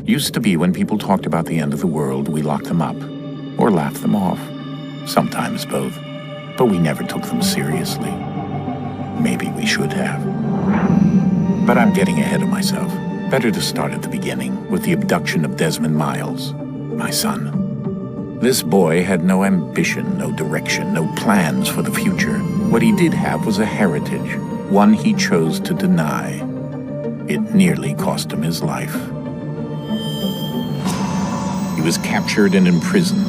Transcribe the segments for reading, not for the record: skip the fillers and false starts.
Used to be when people talked about the end of the world, we locked them up, or laughed them off. Sometimes both. But we never took them seriously. Maybe we should have. But I'm getting ahead of myself. Better to start at the beginning, with the abduction of Desmond Miles, my son. This boy had no ambition, no direction, no plans for the future. What he did have was a heritage, one he chose to deny. It nearly cost him his life. He was captured and imprisoned.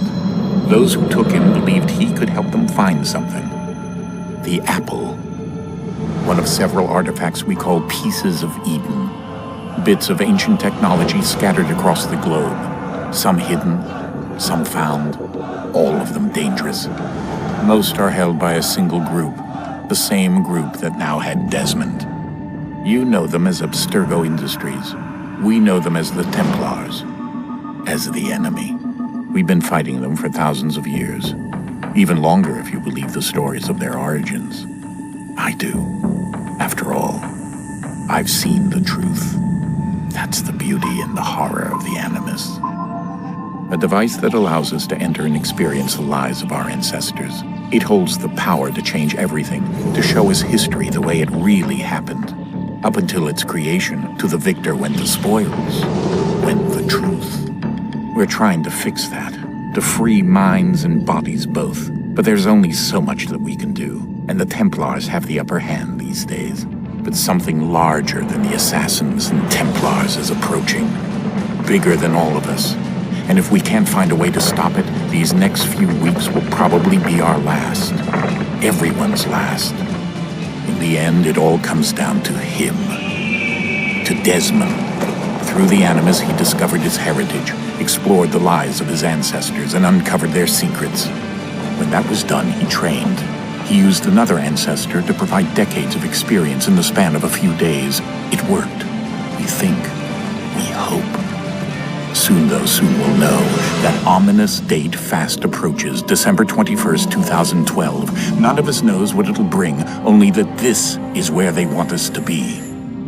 Those who took him believed he could help them find something. The apple. One of several artifacts we call pieces of Eden. Bits of ancient technology scattered across the globe. Some hidden, some found, all of them dangerous. Most are held by a single group, the same group that now had Desmond. You know them as Abstergo Industries. We know them as the Templars. As the enemy. We've been fighting them for thousands of years. Even longer if you believe the stories of their origins. I do. After all, I've seen the truth. That's the beauty and the horror of the Animus. A device that allows us to enter and experience the lives of our ancestors. It holds the power to change everything, to show us history the way it really happened. Up until its creation, to the victor went the spoils, went the truth. We're trying to fix that, to free minds and bodies both. But there's only so much that we can do, and the Templars have the upper hand these days. But something larger than the Assassins and Templars is approaching, bigger than all of us. And if we can't find a way to stop it, these next few weeks will probably be our last. Everyone's last. In the end, it all comes down to him. To Desmond. Through the Animus, he discovered his heritage, explored the lives of his ancestors, and uncovered their secrets. When that was done, he trained. He used another ancestor to provide decades of experience in the span of a few days. It worked. We think. We hope. Soon, though, soon we'll know. That ominous date fast approaches, December 21st, 2012. None of us knows what it'll bring, only that this is where they want us to be,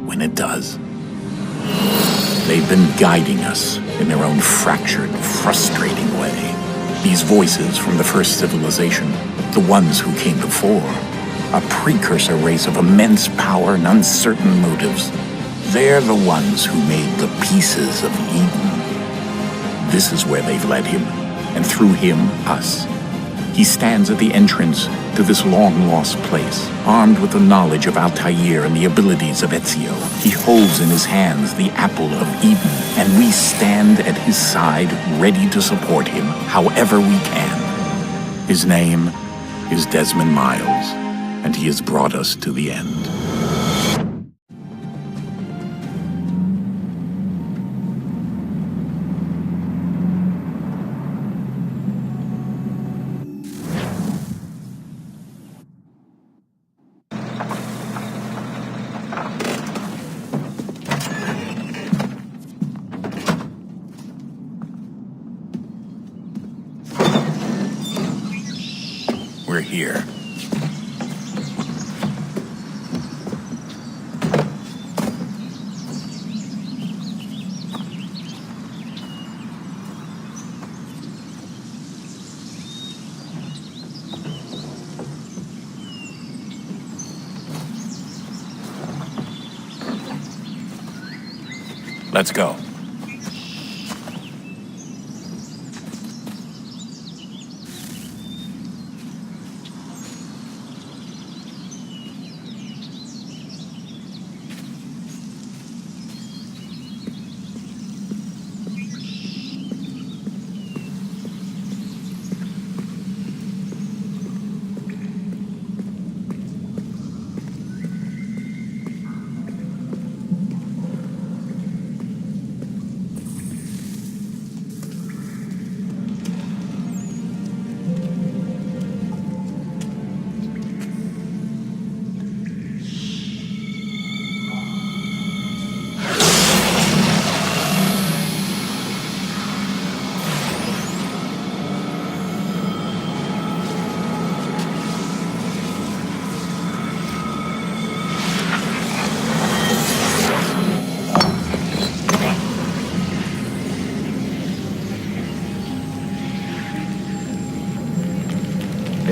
when it does. They've been guiding us in their own fractured, frustrating way. These voices from the first civilization, the ones who came before, a precursor race of immense power and uncertain motives. They're the ones who made the pieces of Eden. This is where they've led him, and through him, us. He stands at the entrance to this long-lost place, armed with the knowledge of Altair and the abilities of Ezio. He holds in his hands the apple of Eden, and we stand at his side, ready to support him however we can. His name is Desmond Miles, and he has brought us to the end. here. Let's go.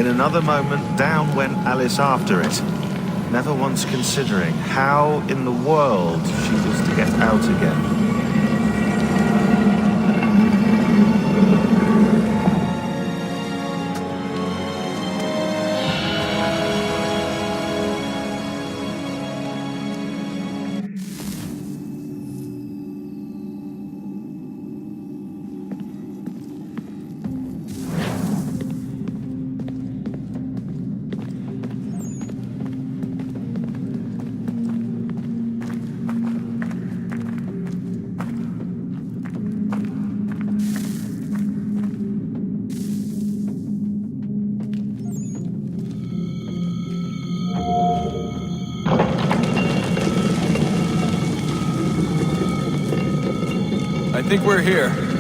In another moment, down went Alice after it, never once considering how in the world she was to get out again. I think we're here.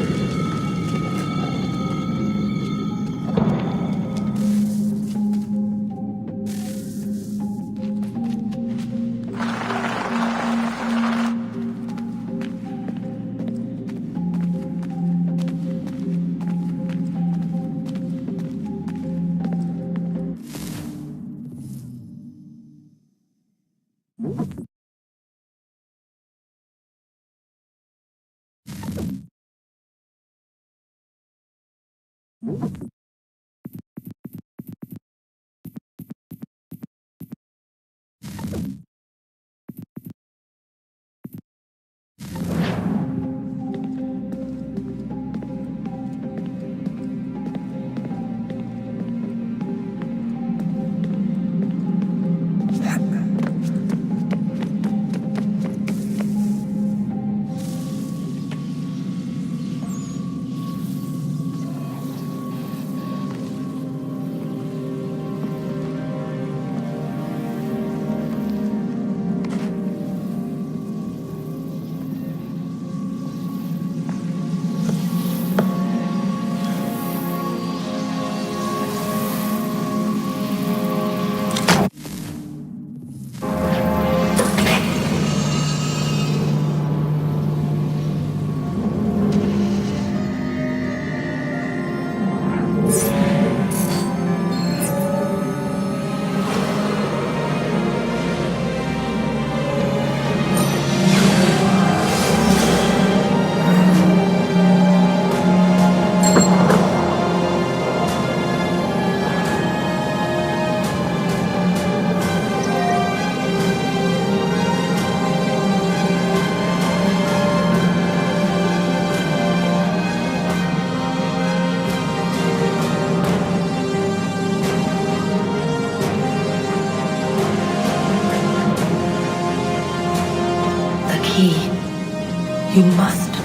You must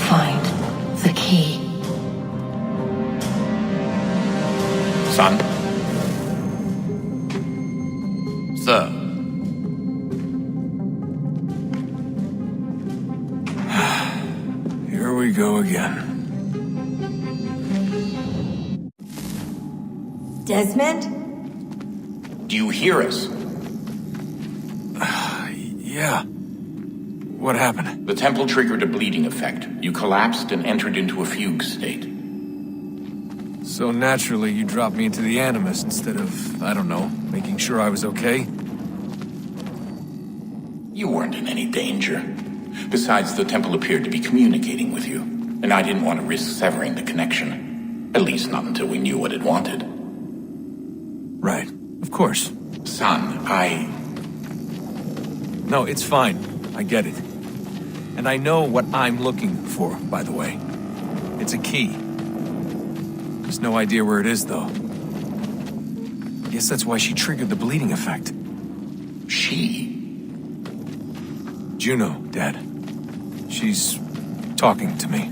find the key. Son? Sir. Here we go again. Desmond? Do you hear us? Yeah. What happened? The temple triggered a bleeding effect. You collapsed and entered into a fugue state. So naturally, you dropped me into the Animus instead of, I don't know, making sure I was okay? You weren't in any danger. Besides, the temple appeared to be communicating with you, and I didn't want to risk severing the connection. At least not until we knew what it wanted. Right. Of course. Son, No, it's fine. I get it. And I know what I'm looking for, by the way. It's a key. There's no idea where it is, though. Guess that's why she triggered the bleeding effect. She? Juno, Dad. She's talking to me.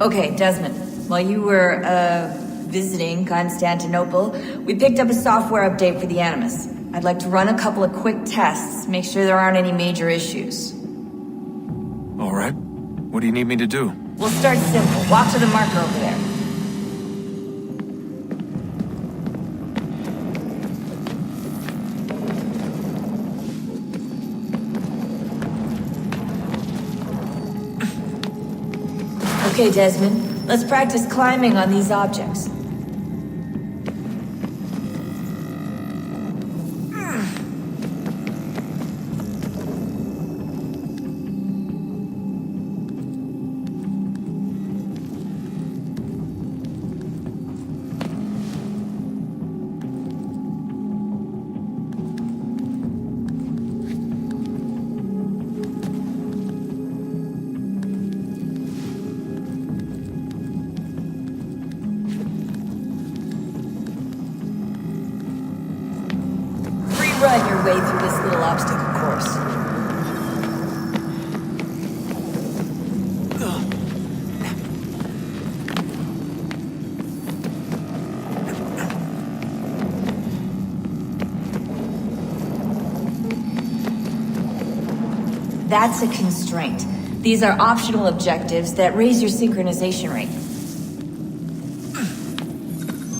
Okay, Desmond. While you were, visiting Constantinople, we picked up a software update for the Animus. I'd like to run a couple of quick tests, make sure there aren't any major issues. All right. What do you need me to do? We'll start simple. Walk to the marker over there. Okay, Desmond. Let's practice climbing on these objects. Run your way through this little obstacle course. That's a constraint. These are optional objectives that raise your synchronization rate.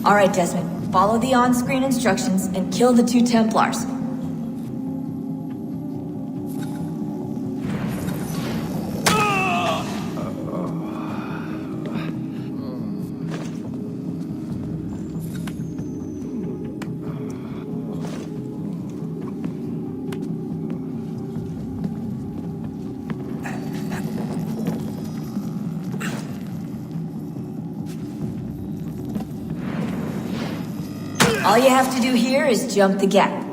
All right, Desmond. Follow the on-screen instructions and kill the 2 Templars. All you have to do here is jump the gap.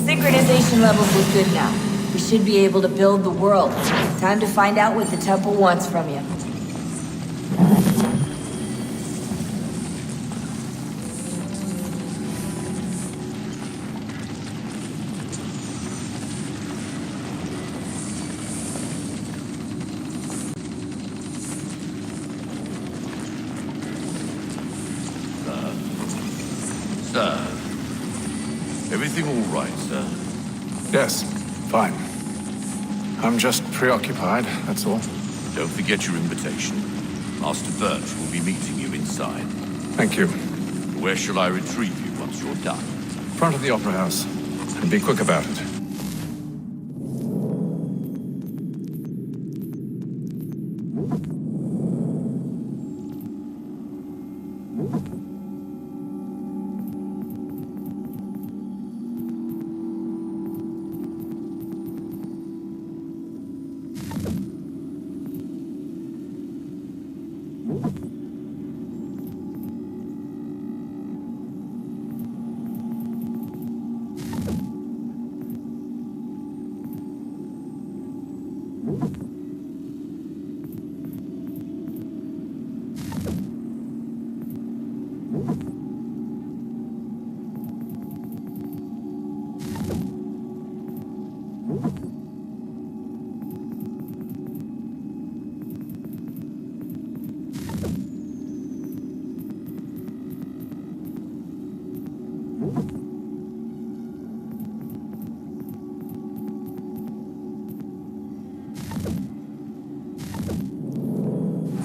Synchronization levels look good now. We should be able to build the world. Time to find out what the temple wants from you. Sir. Everything all right, sir? Yes, fine. I'm just preoccupied, that's all. Don't forget your invitation. Master Birch will be meeting you inside. Thank you. Where shall I retrieve you once you're done? Front of the Opera House. And be quick about it.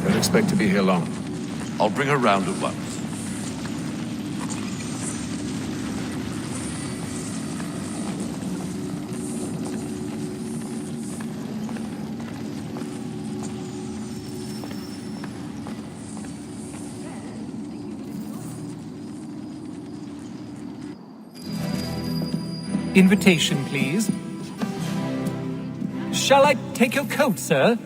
Don't expect to be here long. I'll bring her round at once. Invitation, please. Shall I take your coat, sir?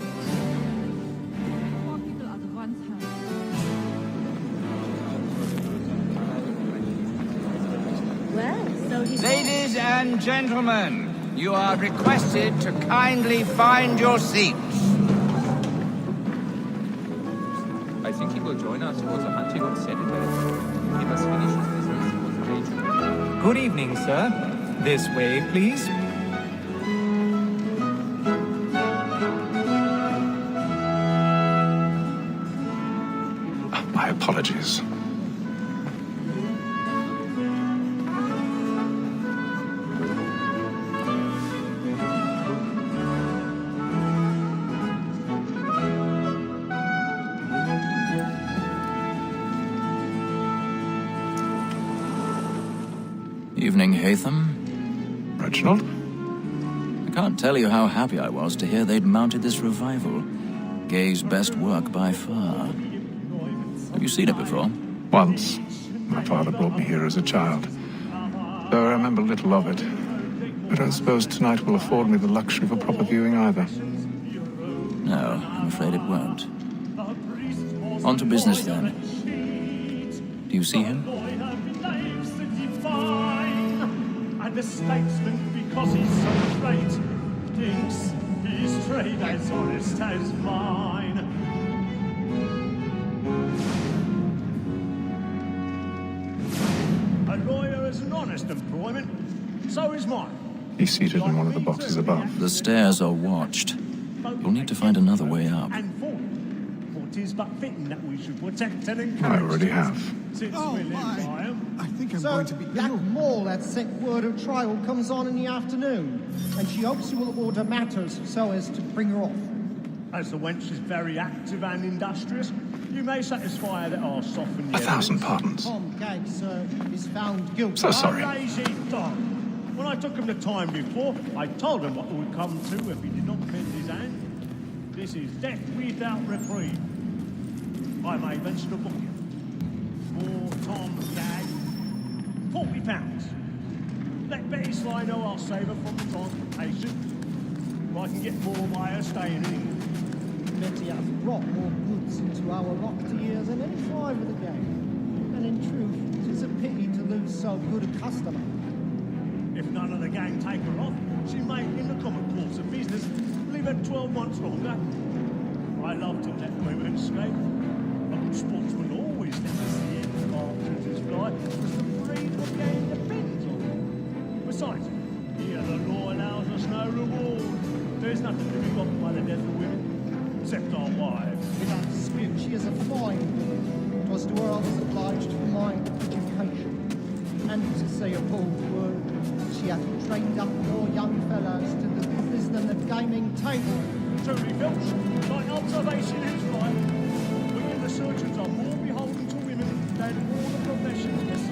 Ladies and gentlemen, you are requested to kindly find your seats. I think he will join us for the hunting on Saturday. He must finish his business for the day. Good evening, sir. This way, please. My apologies. Evening, Hatham. Reginald? I can't tell you how happy I was to hear they'd mounted this revival. Gay's best work by far. Have you seen it before? Once. My father brought me here as a child. Though I remember little of it. I don't suppose tonight will afford me the luxury of a proper viewing either. No, I'm afraid it won't. On to business then. Do you see him? The statesman, because he's so great, thinks his trade as honest as mine. A lawyer is an honest employment, so is mine. He's seated in one of the boxes above. The stairs are watched. You'll need to find another way up. And for 'tis but fitting that we should protect and encourage. I already have. Since we live by 'em. I think I'm going to be that Maul had set word of trial comes on in the afternoon, and she hopes you will order matters so as to bring her off. As the wench is very active and industrious, you may satisfy her that I'll soften you. 1,000 pardons. Tom Gaggs is found guilty. So sorry. A lazy dog. When I took him the time before, I told him what would come to if he did not bend his hand. This is death without reprieve. I may venture to book you. For Tom Gaggs, £40. Let Betty Sly know I'll save her from the transportation. If I can get more by her staying in England. Betty has brought more goods into our locked ears than any five of the gang. And in truth, it is a pity to lose so good a customer. If none of the gang take her off, she may, in the common course of business, leave her 12 months longer. I love to let women escape. A good sportsman always lets us see it as his fly, because the freedom of the game depends on it. Besides, here the law allows us no reward. There's nothing to be got by the death of women, except our wives. Without dispute, she is a fine woman. 'Twas to her I was obliged for my education. And to say a bold word, she hath trained up more young fellows to the business than the gaming table. Truly, Filch, my observation is right. We in the surgeons are more beholden to women than all the professions.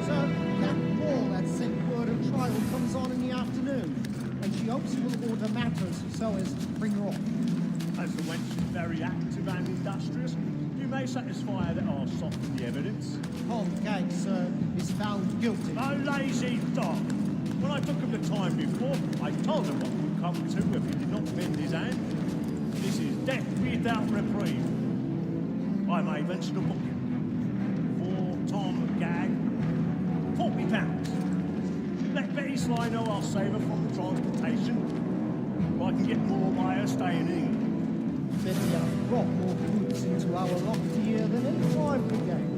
So, that wall that sent word of trial comes on in the afternoon, and she hopes you will order matters so as to bring her off. As the wench is very active and industrious, you may satisfy that I'll soften the evidence. Tom Gag, sir, is found guilty. A lazy dog! When I took him the time before, I told him what would come to if he did not bend his hand. This is death without reprieve. I may mention a book. For Tom Gag, £40. Let Betty Sly know I'll save her from the transportation. I can get more by her staying in. Betty hath brought more goods into our loft here than any prime brigade.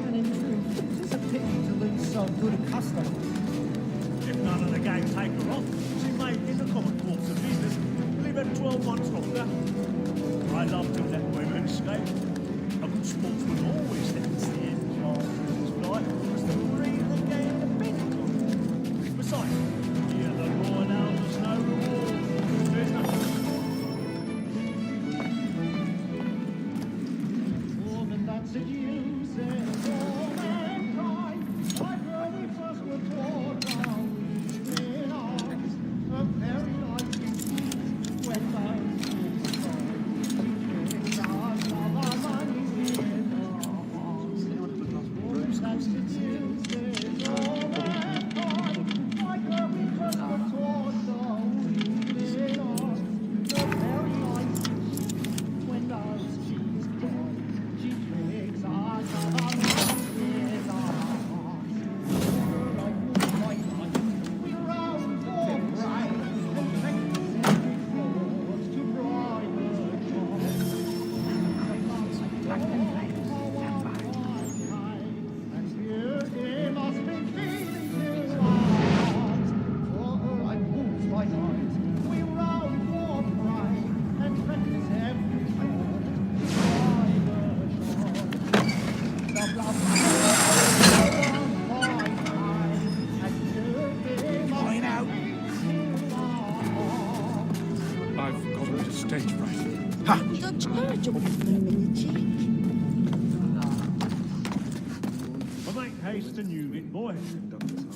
And in truth, it is a pity to lose so good a customer. If none of the gang take her off, she may, in the common course of business, live at 12 months longer. I love to let women escape. A good sportsman always lets the end his flight, because the breed of the game depends on it. Besides, here the law allows us no reward. There's nothing. More than that's it, you said, all mankind. Like where we first were taught, now we realize a very life is when those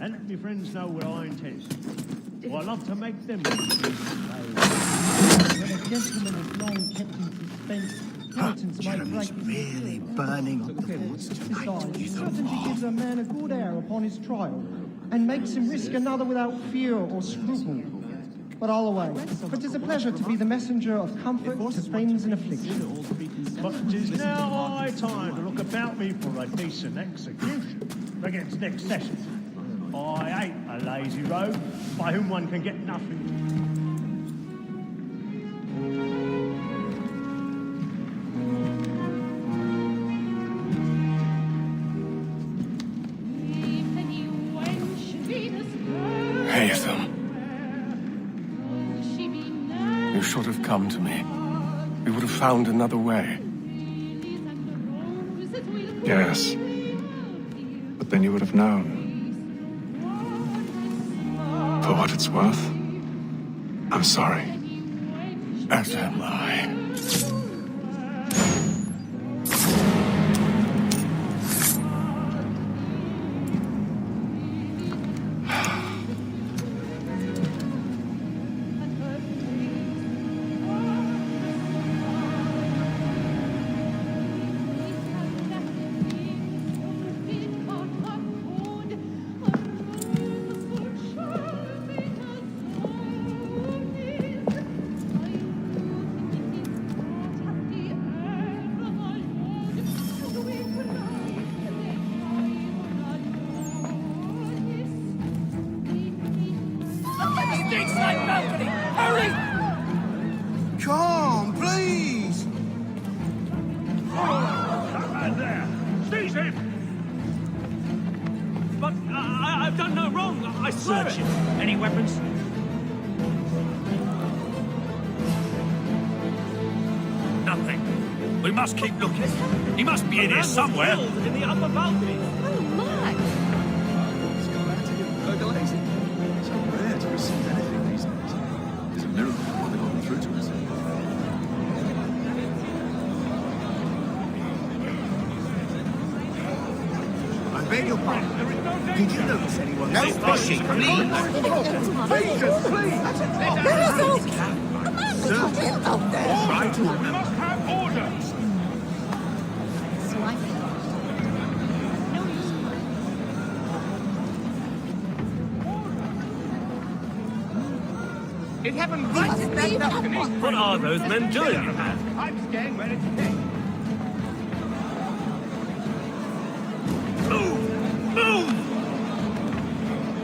And let my friends know what I intend. I love to make them. when a gentleman is long kept in suspense, penitence may break Really burning on the boards Besides, certainty gives a man a good air upon his trial, and makes him risk another without fear or scruple. But all away, for 'tis a pleasure to be the messenger of comfort to friends in affliction. But 'tis now high time to look about me for a decent execution against next session. I hate a lazy rogue by whom one can get nothing. Haytham. You should have come to me. We would have found another way. Yes. But then you would have known. For what it's worth, I'm sorry. As am I. Come, please! That man there! Seize him! But I've done no wrong. I swear Search it. him. Any weapons? Nothing. We must keep looking. He must be in here somewhere. In the upper balcony. Oh, my! beg your pardon. Did you notice anyone? No fishing, please. Jesus, please! Sir, Right, we must have order! It happened right in that balcony. What are those men doing? I'm staying where it's safe. Move! Move!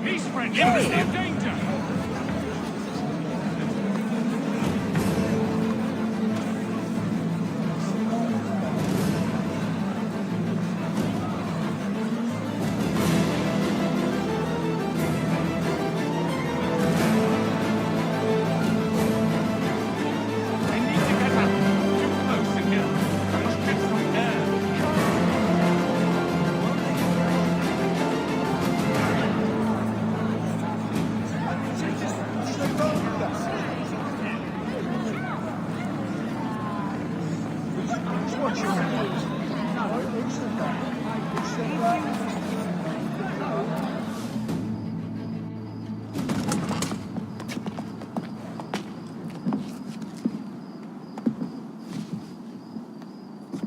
Peace, friend! Imbecile! Danger! I need to get out. Too close to here. I must get some air.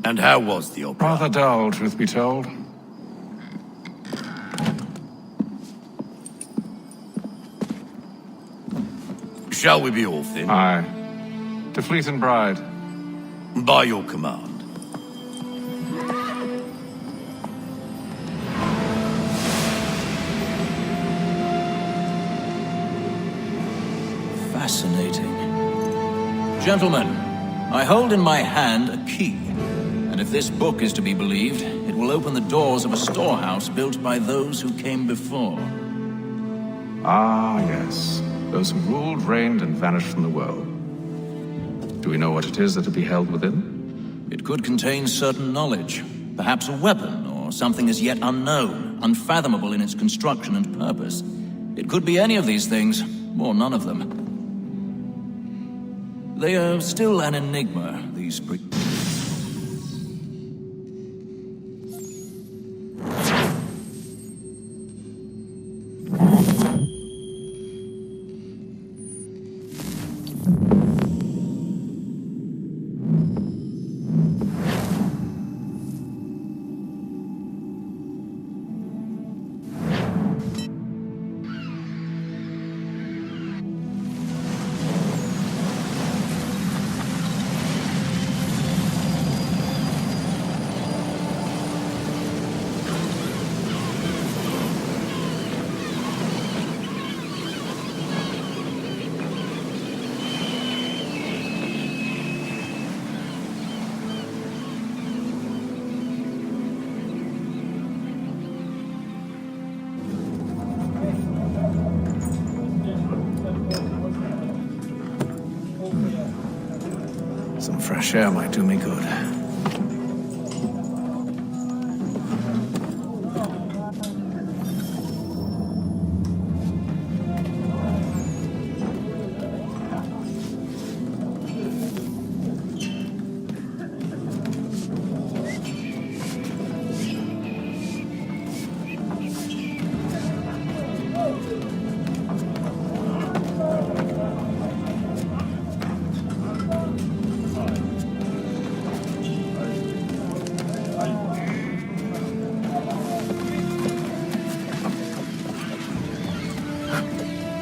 And how was the opera? Rather dull, truth be told. Shall we be off then? Aye. To Fleet and Bride. By your command. Fascinating. Gentlemen, I hold in my hand a key. And if this book is to be believed, it will open the doors of a storehouse built by those who came before. Ah, yes. Those who ruled, reigned, and vanished from the world. Do we know what it is that will be held within? It could contain certain knowledge. Perhaps a weapon, or something as yet unknown, unfathomable in its construction and purpose. It could be any of these things, or none of them. They are still an enigma, these Some fresh air might do me good.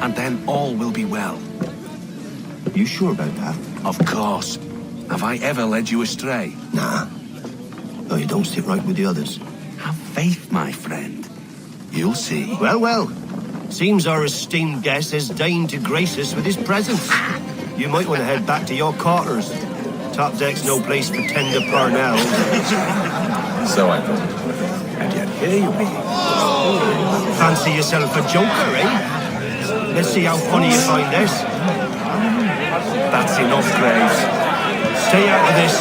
And then all will be well. You sure about that? Of course. Have I ever led you astray? Nah. No, you don't sit right with the others. Have faith, my friend. You'll see. Well, well. Seems our esteemed guest has deigned to grace us with his presence. You might want to head back to your quarters. Top deck's no place for tender parnells. So I thought. And yet here you are. Fancy yourself a joker, eh? Let's see how funny you find this. That's enough, Graves. Stay out of this.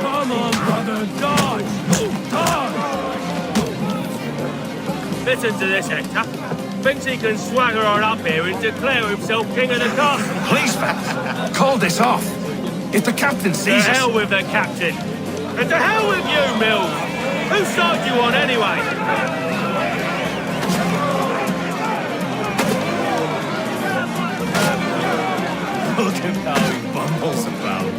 Come on, brother, dodge! Dodge! Listen to this, Hector. Thinks he can swagger on up here and declare himself king of the castle. Please, Vat, call this off. If the captain To sees us... hell with the captain. And to hell with you, Mills. Whose side you on anyway? Look at how he bumbles about.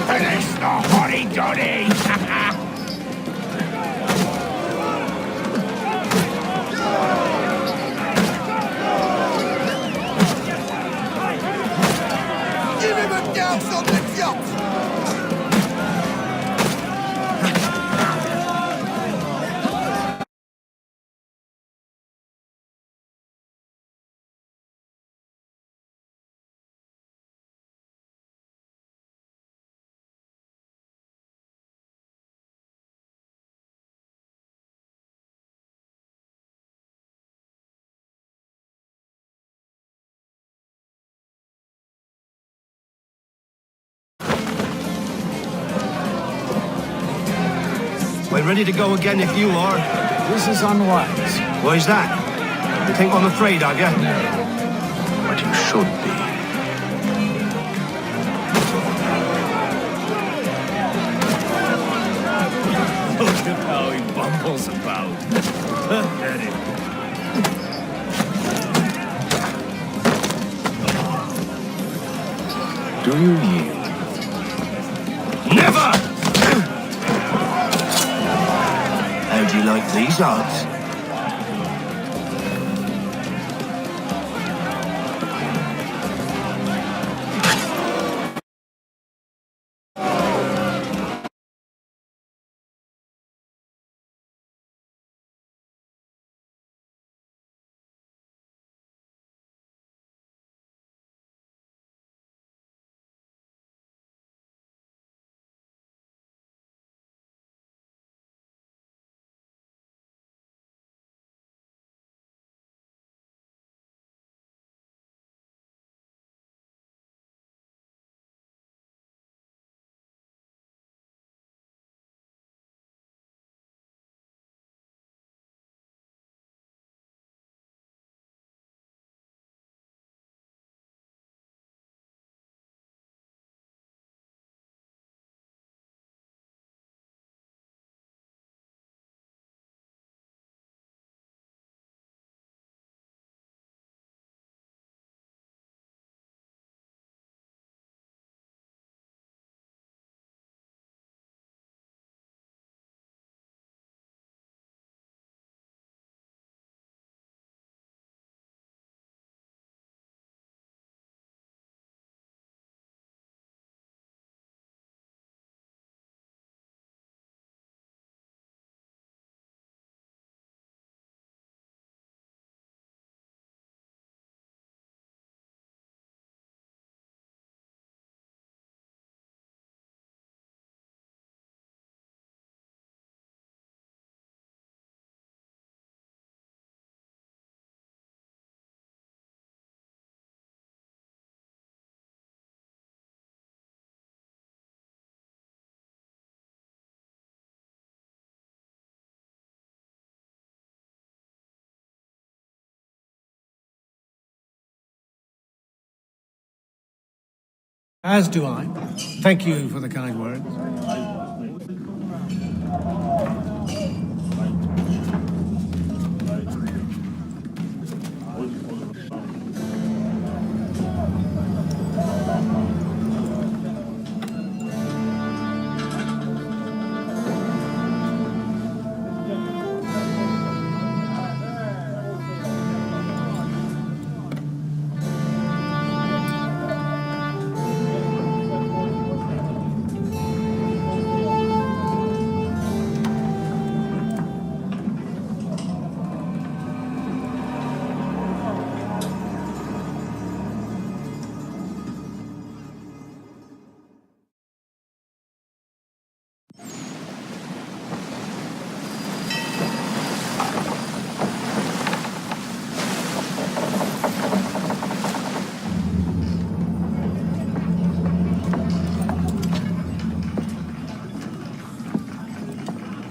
Finish the hotty-toddy! Give him a douse on the jump! We're ready to go again if you are. This is unwise. Why's that? You think I'm afraid of you? No. But you should be. Look at how he bumbles about. Pathetic. Do you yield? Never! How'd you like these odds? As do I. Thank you for the kind words.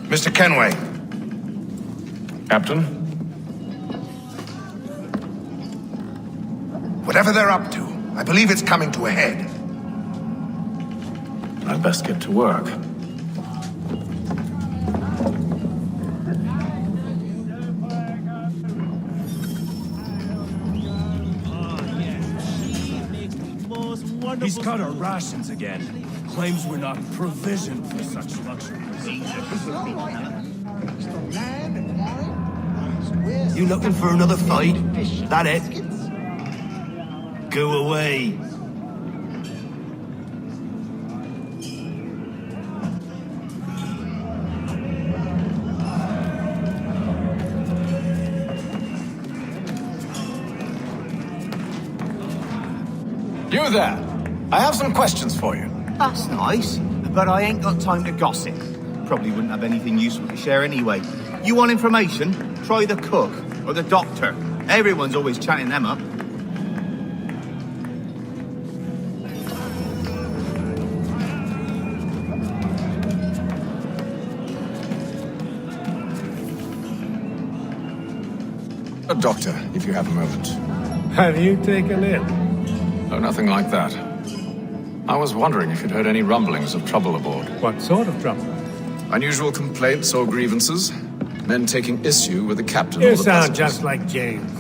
Mr. Kenway. Captain? Whatever they're up to, I believe it's coming to a head. I'd best get to work. He's cut our rations again. Claims we're not provisioned for such luxuries. You looking for another fight? That it? Go away. You there! I have some questions for you. That's nice, but I ain't got time to gossip. Probably wouldn't have anything useful to share anyway. You want information? Try the cook or the doctor. Everyone's always chatting them up. A doctor, if you have a moment. Have you taken it? No, nothing like that. I was wondering if you'd heard any rumblings of trouble aboard. What sort of trouble? Unusual complaints or grievances? Men taking issue with the captain You or the sound passengers? just like James.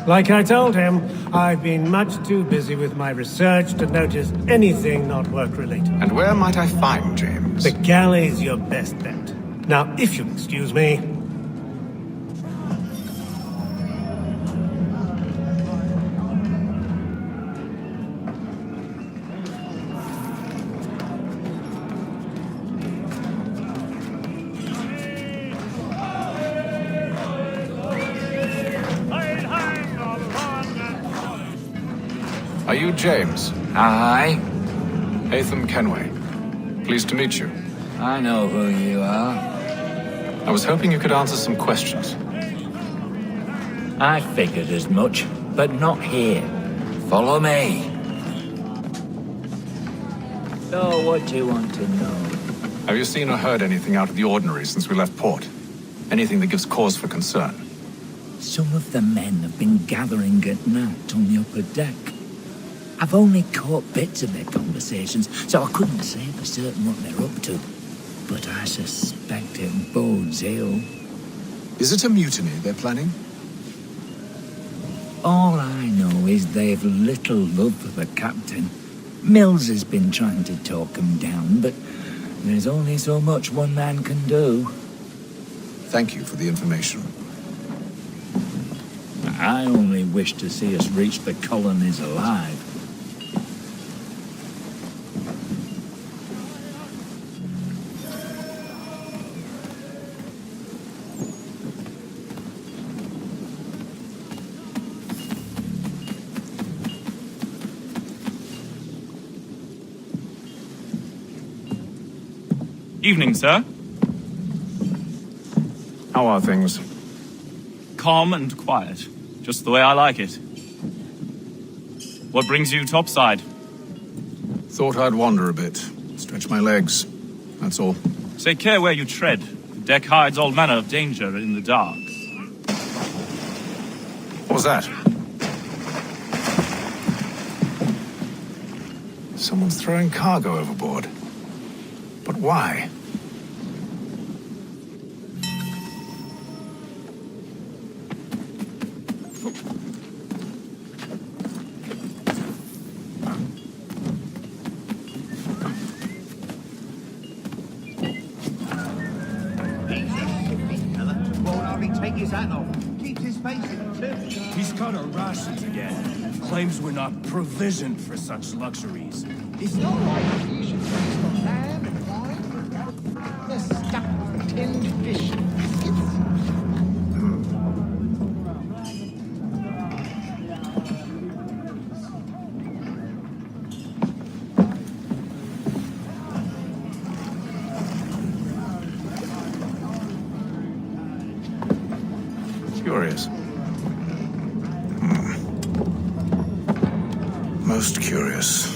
Like I told him, I've been much too busy with my research to notice anything not work-related. And where might I find James? The galley's your best bet. Now, if you'll excuse me... Are you James? Aye. Hatham Kenway. Pleased to meet you. I know who you are. I was hoping you could answer some questions. I figured as much, but not here. Follow me. So, what do you want to know? Have you seen or heard anything out of the ordinary since we left port? Anything that gives cause for concern? Some of the men have been gathering at night on the upper deck. I've only caught bits of their conversations, so I couldn't say for certain what they're up to. But I suspect it bodes ill. Is it a mutiny they're planning? All I know is they've little love for the captain. Mills has been trying to talk him down, but there's only so much one man can do. Thank you for the information. I only wish to see us reach the colonies alive. Evening, sir. How are things? Calm and quiet. Just the way I like it. What brings you topside? Thought I'd wander a bit. Stretch my legs. That's all. Take care where you tread. The deck hides all manner of danger in the dark. What was that? Someone's throwing cargo overboard. But why? He's cut our rations again. Claims we're not provisioned for such luxuries. It's not like you should taste on land and wine. They're stuffed with tinned fish and biscuits. Curious. Most curious.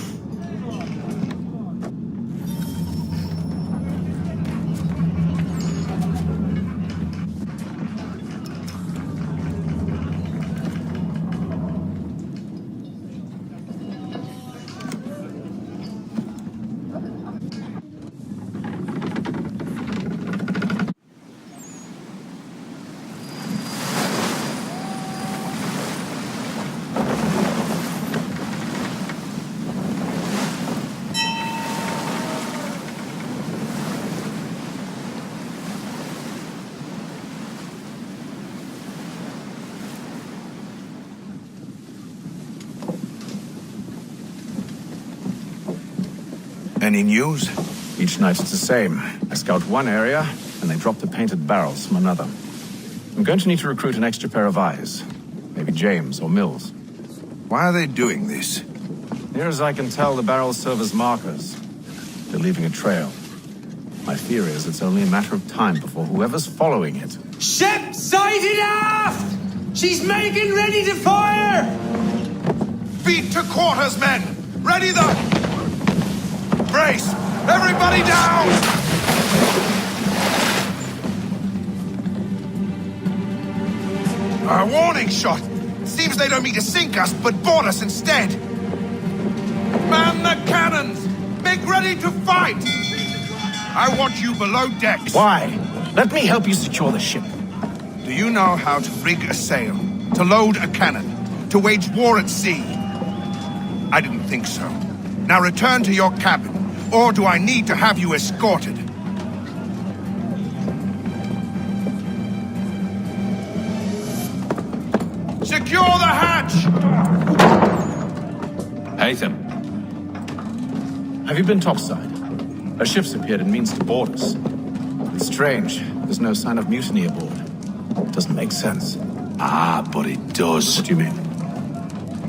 Any news? Each night it's the same. I scout one area, and they drop the painted barrels from another. I'm going to need to recruit an extra pair of eyes. Maybe James or Mills. Why are they doing this? Near as I can tell, the barrels serve as markers. They're leaving a trail. My fear is it's only a matter of time before whoever's following it. Ship sighted aft! She's making ready to fire! Beat to quarters, men! Ready the... Brace! Everybody down! A warning shot! Seems they don't mean to sink us, but board us instead! Man the cannons! Make ready to fight! I want you below decks. Why? Let me help you secure the ship. Do you know how to rig a sail? To load a cannon? To wage war at sea? I didn't think so. Now return to your cabin, or do I need to have you escorted? Secure the hatch! Haytham. Have you been topside? A ship's appeared and means to board us. It's strange. There's no sign of mutiny aboard. It doesn't make sense. Ah, but it does. What do you mean?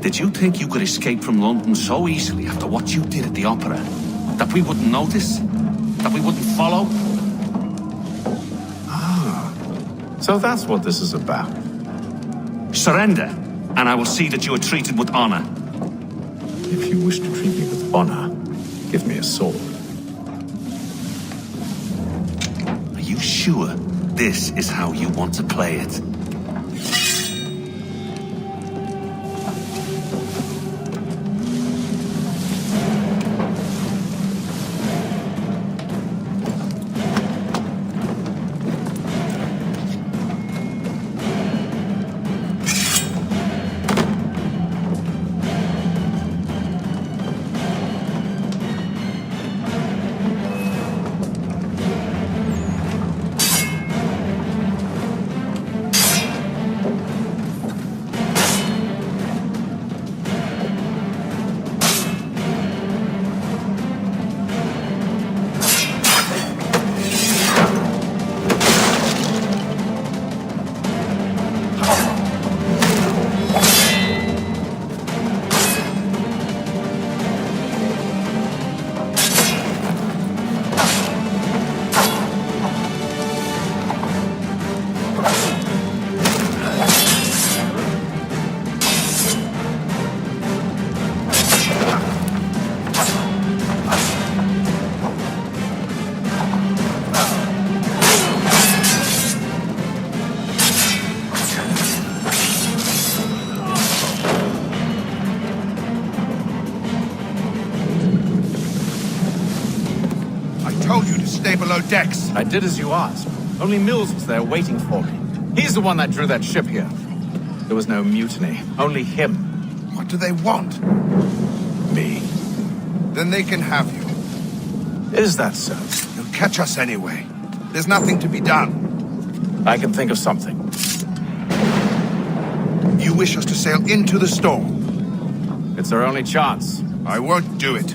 Did you think you could escape from London so easily after what you did at the opera? That we wouldn't notice? That we wouldn't follow? Ah. So that's what this is about. Surrender, and I will see that you are treated with honor. If you wish to treat me with honor, give me a sword. Are you sure this is how you want to play it? Stay below decks. I did as you asked. Only Mills was there waiting for me. He's the one that drew that ship here. There was no mutiny, only him. What do they want? Me. Then they can have you. Is that so? You'll catch us anyway. There's nothing to be done. I can think of something. You wish us to sail into the storm? It's our only chance. I won't do it.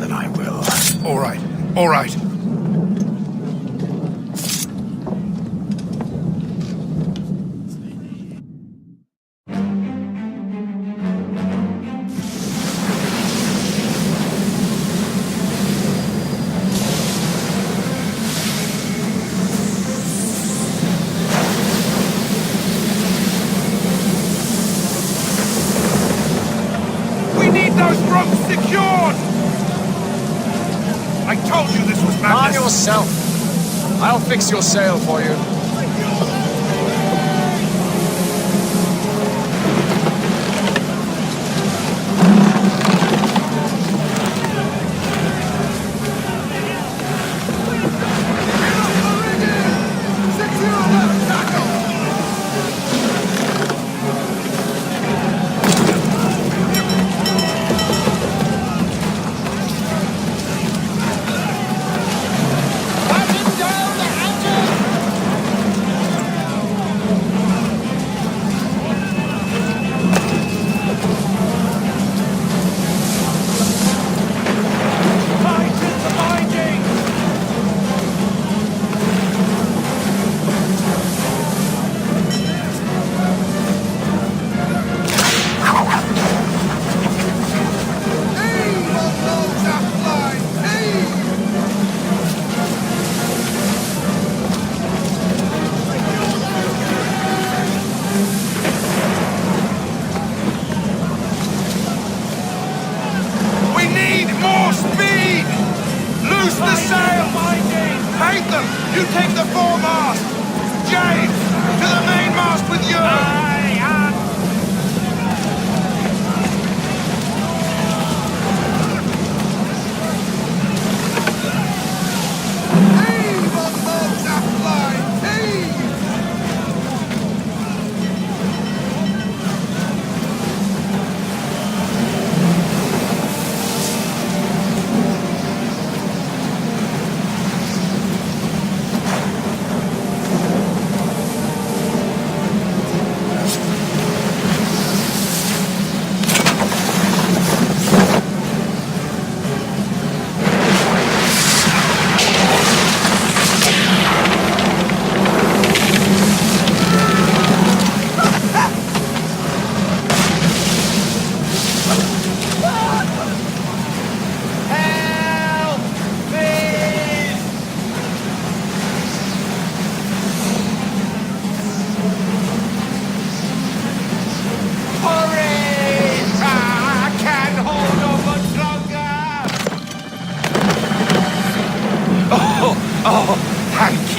Then I will. All right. All right. We need those ropes secured! I told you this was madness! Calm yourself. I'll fix your sail for you.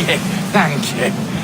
you, thank you.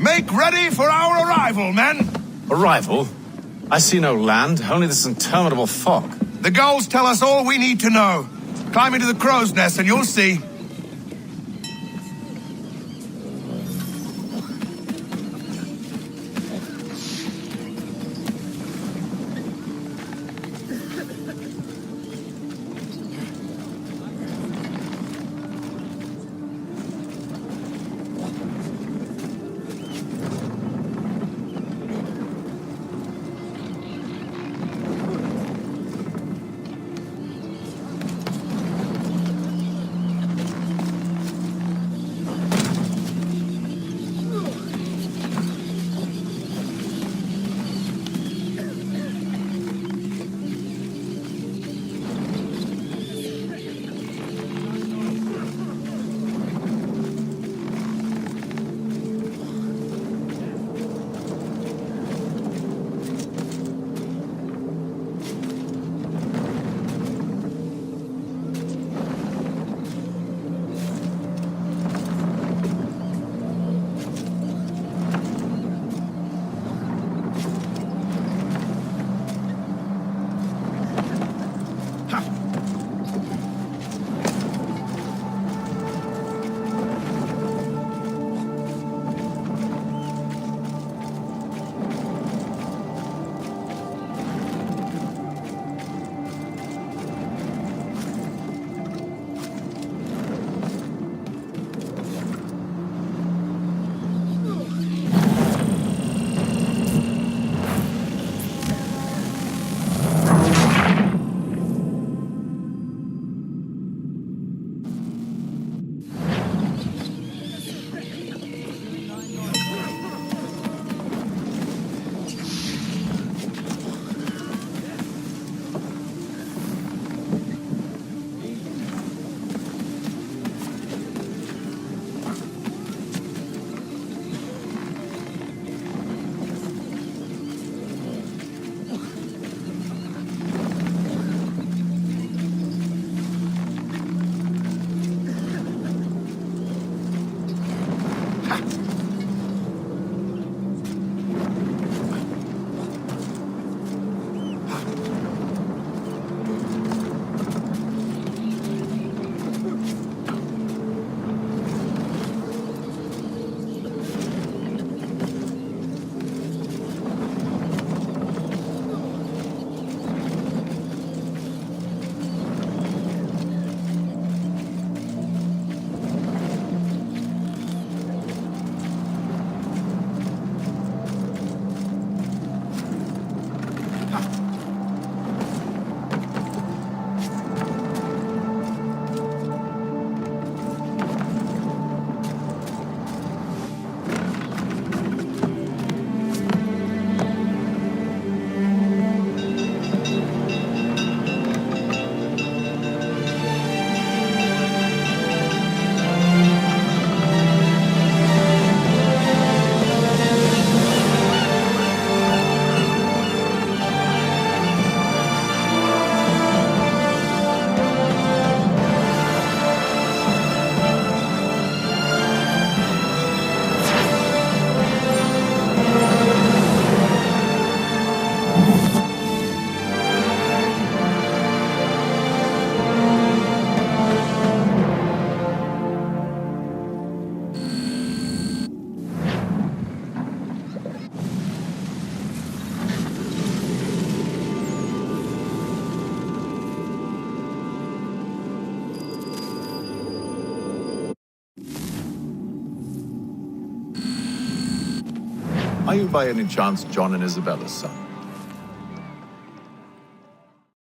Make ready for our arrival, men! Arrival? I see no land, only this interminable fog. The gulls tell us all we need to know. Climb into the crow's nest and you'll see. Are you by any chance John and Isabella's son?